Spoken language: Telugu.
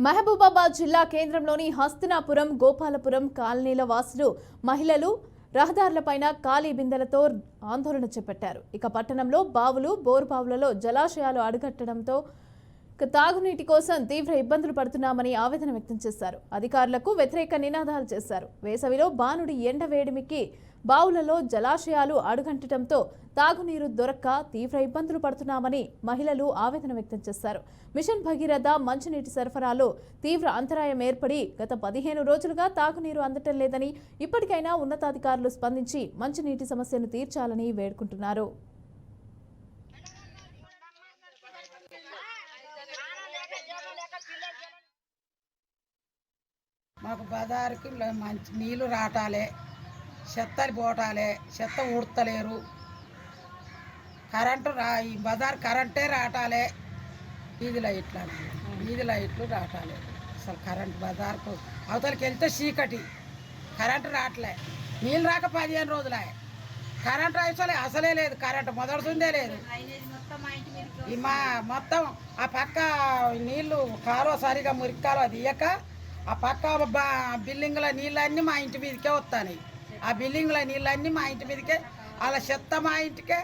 మహబూబాబాద్ జిల్లా కేంద్రంలోని హస్తినాపురం, గోపాలపురం కాలనీల వాసులు, మహిళలు రహదారులపైన ఖాళీ బిందెలతో ఆందోళన చేపట్టారు. ఇక పట్టణంలో బావులు, బోరుబావులలో జలాశయాలు అడుగట్టడంతో తాగునీటి కోసం తీవ్ర ఇబ్బందులు పడుతున్నామని ఆవేదన వ్యక్తం చేశారు. అధికారులకు వ్యతిరేక నినాదాలు చేశారు. వేసవిలో బానుడి ఎండ వేడిమికి బావులలో జలాశయాలు అడుగంటడంతో తాగునీరు దొరక్క తీవ్ర ఇబ్బందులు పడుతున్నామని మహిళలు ఆవేదన వ్యక్తం చేశారు. మిషన్ భగీరథ మంచినీటి సరఫరాలో తీవ్ర అంతరాయం ఏర్పడి గత 15 రోజులుగా తాగునీరు అందటం లేదని, ఇప్పటికైనా ఉన్నతాధికారులు స్పందించి మంచినీటి సమస్యను తీర్చాలని వేడుకుంటున్నారు. మాకు బజారుకి మంచి నీళ్ళు రాటాలే, చెత్తలు పోటాలే, చెత్త ఊడతలేరు. కరెంటు ఈ బజార్ కరెంటే రాటాలే, వీధి లైట్లు రాటాలే. అసలు కరెంటు బజార్కు అవతలకి వెళ్తే చీకటి, కరెంటు రావట్లే. నీళ్ళు రాక 15 రోజులే, కరెంటు అసలే లేదు. కరెంటు మొదలుతుందే లేదు. ఈ మొత్తం ఆ పక్క నీళ్ళు కాలువ సరిగా మురికి కాలువ తీయక ఆ పక్క బిల్డింగ్ల నీళ్ళన్నీ మా ఇంటి మీదకే వస్తాయి. ఆ బిల్డింగ్ల నీళ్ళన్నీ మా ఇంటి మీదకే, అలా చెత్త మా ఇంటికే